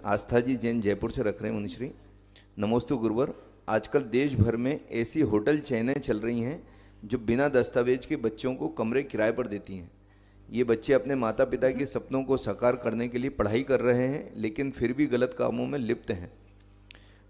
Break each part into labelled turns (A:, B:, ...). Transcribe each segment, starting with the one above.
A: आस्था जी जैन जयपुर से रख रहे हैं मुनिश्री। नमोस्तु गुरुवर। आजकल देश भर में ऐसी होटल चेनें चल रही हैं जो बिना दस्तावेज के बच्चों को कमरे किराए पर देती हैं। ये बच्चे अपने माता पिता के सपनों को साकार करने के लिए पढ़ाई कर रहे हैं, लेकिन फिर भी गलत कामों में लिप्त हैं।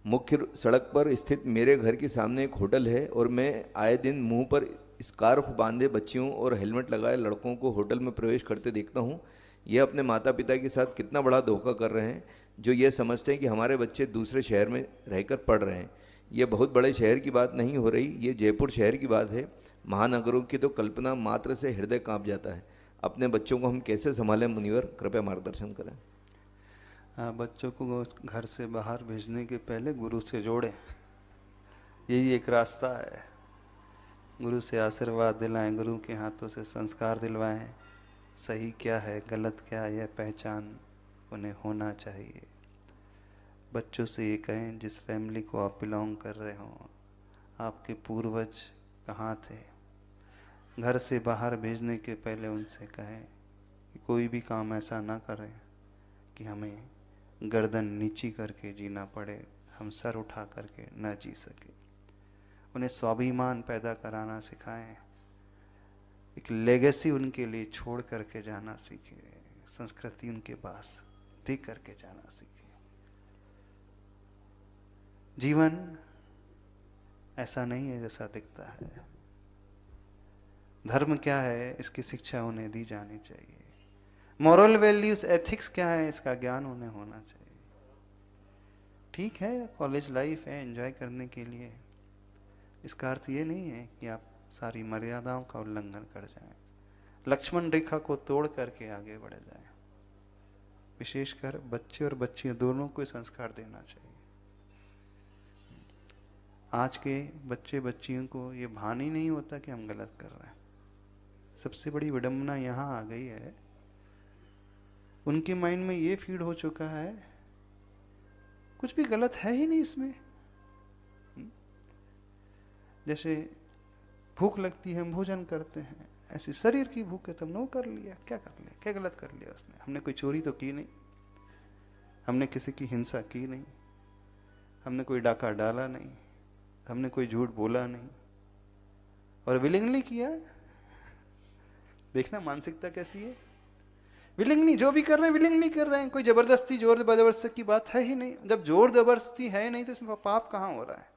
A: मुख्य सड़क पर स्थित मेरे घर के सामने एक होटल है और मैं आए दिन मुंह पर स्कार्फ बांधे बच्चियों और हेलमेट लगाए लड़कों को होटल में प्रवेश करते देखता हूँ। यह अपने माता पिता के साथ कितना बड़ा धोखा कर रहे हैं, जो ये समझते हैं कि हमारे बच्चे दूसरे शहर में रहकर पढ़ रहे हैं। यह बहुत बड़े शहर की बात नहीं हो रही, ये जयपुर शहर की बात है। महानगरों की तो कल्पना मात्र से हृदय कांप जाता है। अपने बच्चों को हम कैसे संभालें मुनिवर, कृपया मार्गदर्शन करें।
B: बच्चों को घर से बाहर भेजने के पहले गुरु से जोड़ें, यही एक रास्ता है। गुरु से आशीर्वाद दिलाएं, गुरु के हाथों से संस्कार दिलवाएं। सही क्या है गलत क्या है यह पहचान उन्हें होना चाहिए। बच्चों से ये कहें जिस फैमिली को आप बिलोंग कर रहे हो, आपके पूर्वज कहाँ थे। घर से बाहर भेजने के पहले उनसे कहें कि कोई भी काम ऐसा ना करें कि हमें गर्दन नीची करके जीना पड़े, हम सर उठा करके न जी सके। उन्हें स्वाभिमान पैदा कराना सिखाएं, एक लेगेसी उनके लिए छोड़ करके जाना सीखे, संस्कृति उनके पास दे करके जाना सीखे। जीवन ऐसा नहीं है जैसा दिखता है। धर्म क्या है इसकी शिक्षा उन्हें दी जानी चाहिए। मॉरल वैल्यूज एथिक्स क्या है इसका ज्ञान उन्हें होना चाहिए। ठीक है कॉलेज लाइफ है एंजॉय करने के लिए, इसका अर्थ ये नहीं है कि आप सारी मर्यादाओं का उल्लंघन कर जाएं, लक्ष्मण रेखा को तोड़ करके आगे बढ़ जाएं। विशेषकर बच्चे और बच्चियां दोनों को संस्कार देना चाहिए। आज के बच्चे बच्चियों को ये भान ही नहीं होता कि हम गलत कर रहे हैं। सबसे बड़ी विडंबना यहाँ आ गई है, उनके माइंड में ये फीड हो चुका है कुछ भी गलत है ही नहीं इसमें। जैसे भूख लगती है हम भोजन करते हैं, ऐसे शरीर की भूख है तो हमने वो कर लिया, क्या कर लिया, क्या गलत कर लिया उसमें। हमने कोई चोरी तो की नहीं, हमने किसी की हिंसा की नहीं, हमने कोई डाका डाला नहीं, हमने कोई झूठ बोला नहीं, और विलिंगली किया। देखना मानसिकता कैसी है। विलिंगली जो भी कर रहे हैं विलिंगली कर रहे हैं, कोई जबरदस्ती जोर जबरदस्ती की बात है ही नहीं। जब जोर जबरदस्ती है नहीं तो इसमें पाप कहाँ हो रहा है।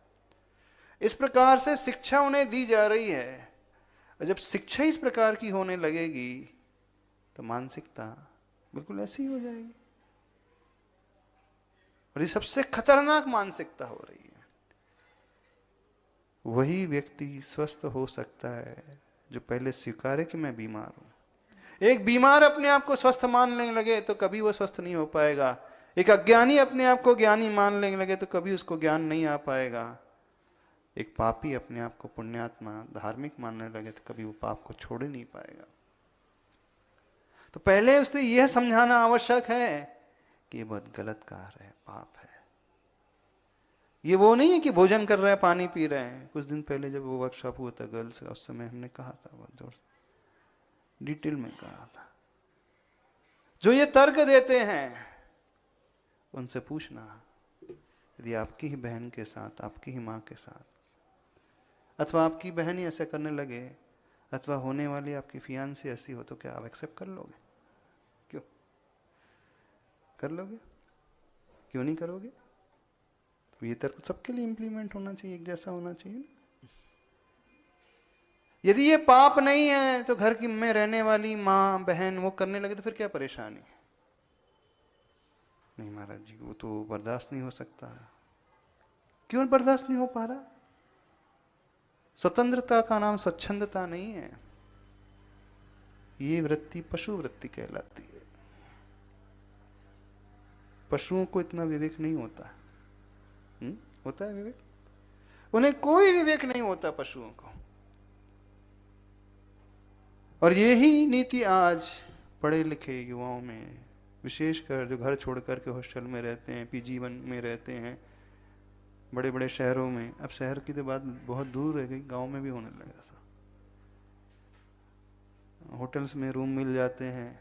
B: इस प्रकार से शिक्षा उन्हें दी जा रही है, और जब शिक्षा इस प्रकार की होने लगेगी तो मानसिकता बिल्कुल ऐसी ही हो जाएगी, और ये सबसे खतरनाक मानसिकता हो रही है। वही व्यक्ति स्वस्थ हो सकता है जो पहले स्वीकारे कि मैं बीमार हूं। एक बीमार अपने आप को स्वस्थ मानने लगे तो कभी वो स्वस्थ नहीं हो पाएगा। एक अज्ञानी अपने आप को ज्ञानी मानने लगे तो कभी उसको ज्ञान नहीं आ पाएगा। एक पापी अपने आप को पुण्यात्मा धार्मिक मानने लगे तो कभी वो पाप को छोड़ ही नहीं पाएगा। तो पहले उसने यह समझाना आवश्यक है कि ये बहुत गलत कार्य है, पाप है। ये वो नहीं है कि भोजन कर रहे हैं पानी पी रहे हैं। कुछ दिन पहले जब वो वर्कशॉप हुआ था गर्ल्स का, उस समय हमने कहा था, बहुत जोर डिटेल में कहा था, जो ये तर्क देते हैं उनसे पूछना, यदि आपकी ही बहन के साथ, आपकी ही माँ के साथ, अथवा आपकी बहन ही ऐसा करने लगे, अथवा होने वाली आपकी फियांसी ऐसी हो, तो क्या आप एक्सेप्ट कर लोगे? क्यों कर लोगे? क्यों नहीं करोगे? तो ये तर्क सबके लिए इंप्लीमेंट होना चाहिए, एक जैसा होना चाहिए। यदि ये पाप नहीं है तो घर की में रहने वाली माँ बहन वो करने लगे तो फिर क्या परेशानी? नहीं महाराज जी वो तो बर्दाश्त नहीं हो सकता। क्यों बर्दाश्त नहीं हो पा रहा? स्वतंत्रता का नाम स्वच्छंदता नहीं है, ये वृत्ति पशु वृत्ति कहलाती है। पशुओं को इतना विवेक नहीं होता। होता है विवेक? उन्हें कोई विवेक नहीं होता पशुओं को। और यही नीति आज पढ़े लिखे युवाओं में, विशेषकर जो घर छोड़ करके हॉस्टल में रहते हैं, PG1 में रहते हैं, बड़े बड़े शहरों में। अब शहर की तो बात बहुत दूर रह गई, गांव में भी होने लगा ऐसा। होटल्स में रूम मिल जाते हैं,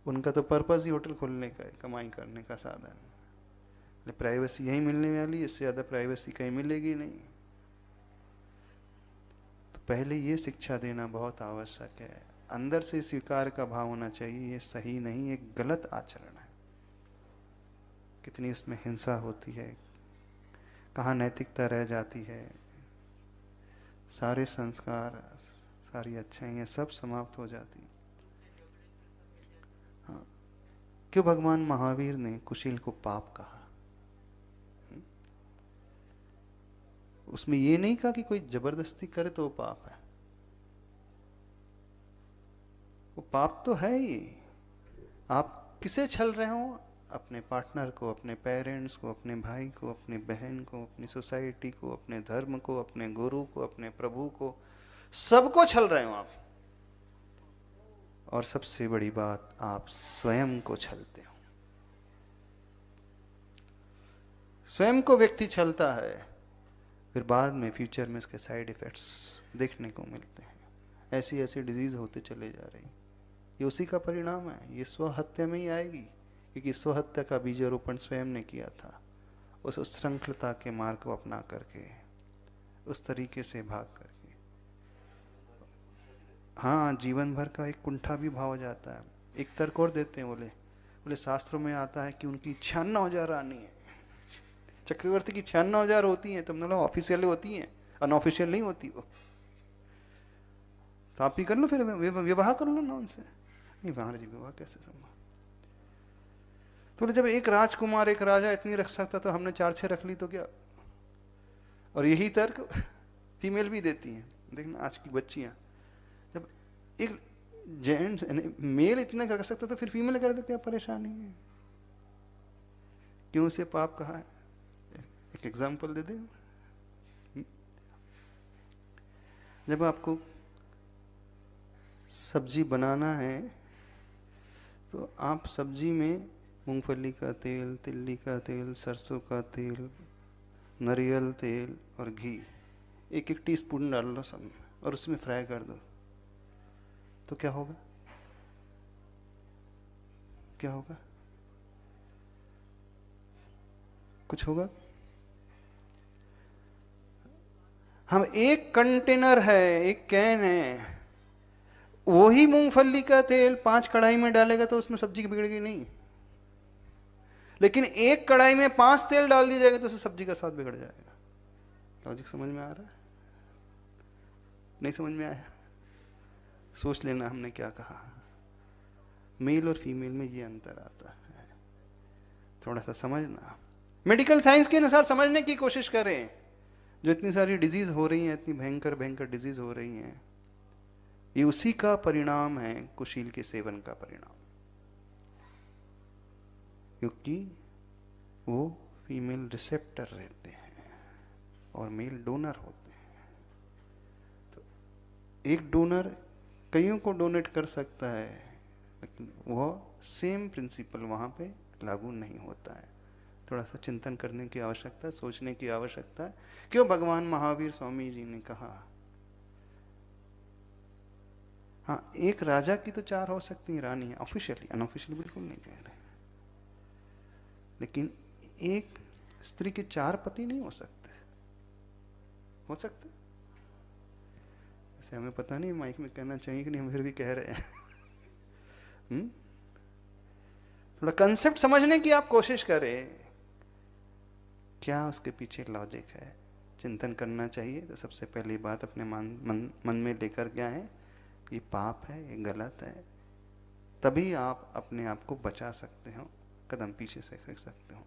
B: उनका तो पर्पस ही होटल खोलने का है, कमाई करने का साधन। प्राइवेसी यहीं मिलने वाली, इससे ज़्यादा प्राइवेसी कहीं मिलेगी नहीं। तो पहले ये शिक्षा देना बहुत आवश्यक है। अंदर से स्वीकार का भाव होना चाहिए, ये सही नहीं, एक गलत आचरण है। कितनी उसमें हिंसा होती है, कहाँ नैतिकता रह जाती है, सारे संस्कार, सारी अच्छाइयाँ सब समाप्त हो जाती। हाँ, क्यों भगवान महावीर ने कुशील को पाप कहा? उसमें ये नहीं कहा कि कोई जबरदस्ती करे तो वो पाप है, वो पाप तो है ही। आप किसे छल रहे हो? अपने पार्टनर को, अपने पेरेंट्स को, अपने भाई को, अपनी बहन को, अपनी सोसाइटी को, अपने धर्म को, अपने गुरु को, अपने प्रभु को, सबको छल रहे हो आप। और सबसे बड़ी बात, आप स्वयं को छलते हो। स्वयं को व्यक्ति छलता है, फिर बाद में फ्यूचर में इसके साइड इफेक्ट्स देखने को मिलते हैं। ऐसी ऐसी डिजीज होते चले जा रही, ये उसी का परिणाम है। ये स्वहत्या में ही आएगी, क्योंकि स्वहत्या का बीजारोपण स्वयं ने किया था। उस श्रृंखलता के मार्ग को अपना करके, उस तरीके से भाग करके। हाँ, जीवन भर का एक कुंठा भी भाव जाता है। एक तर्क और देते हैं, बोले शास्त्रों में आता है कि उनकी 96,000 रानी है। चक्रवर्ती की 96,000 होती हैं, तुमने लोग ऑफिशियल होती हैं, अनऑफिशियल नहीं होती वो। तो आप ही कर लो, फिर विवाह कर लो ना उनसे। नहीं महाराज जी, विवाह कैसे संभव? तो जब एक राजकुमार, एक राजा इतनी रख सकता, तो हमने 4-6 रख ली तो क्या? और यही तर्क फीमेल भी देती हैं। देखना आज की बच्चियां, जब एक जेंट्स मेल इतना कर सकता तो फिर फीमेल करे तो क्या परेशानी है? क्यों उसे पाप कहा है? एक एग्जाम्पल दे दें। जब आपको सब्जी बनाना है तो आप सब्जी में मूंगफली का तेल, तिल्ली का तेल, सरसों का तेल, नारियल तेल और घी 1-1 टीस्पून डाल लो सब में, और उसमें फ्राई कर दो। तो क्या होगा? क्या होगा? कुछ होगा? हम एक कंटेनर है, एक कैन है, वही मूंगफली का तेल 5 कढ़ाई में डालेगा तो उसमें सब्जी बिगड़ेगी नहीं। लेकिन एक कढ़ाई में 5 तेल डाल दिया जाएगा तो उससे सब्जी का स्वाद बिगड़ जाएगा। लॉजिक समझ में आ रहा है? नहीं समझ में आया? सोच लेना हमने क्या कहा। मेल और फीमेल में ये अंतर आता है, थोड़ा सा समझना। मेडिकल साइंस के अनुसार समझने की कोशिश करें। जो इतनी सारी डिजीज हो रही हैं, इतनी भयंकर भयंकर डिजीज हो रही हैं, ये उसी का परिणाम है, कुशील के सेवन का परिणाम। क्योंकि वो फीमेल रिसेप्टर रहते हैं और मेल डोनर होते हैं। तो एक डोनर कईयों को डोनेट कर सकता है, लेकिन वह सेम प्रिंसिपल वहाँ पे लागू नहीं होता है। थोड़ा सा चिंतन करने की आवश्यकता है, सोचने की आवश्यकता है। क्यों भगवान महावीर स्वामी जी ने कहा, हाँ एक राजा की तो 4 हो सकती हैं रानी है, ऑफिशियली, अनऑफिशियली बिल्कुल नहीं कह रहे, लेकिन एक स्त्री के 4 पति नहीं हो सकते। हो सकते? ऐसे हमें पता नहीं माइक में कहना चाहिए कि नहीं, हम फिर भी कह रहे हैं। थोड़ा कंसेप्ट समझने की आप कोशिश करें, क्या उसके पीछे लॉजिक है, चिंतन करना चाहिए। तो सबसे पहली बात अपने मन में लेकर क्या है, ये पाप है, ये गलत है। तभी आप अपने आप को बचा सकते हो, कदम पीछे से फेंक सकते हो।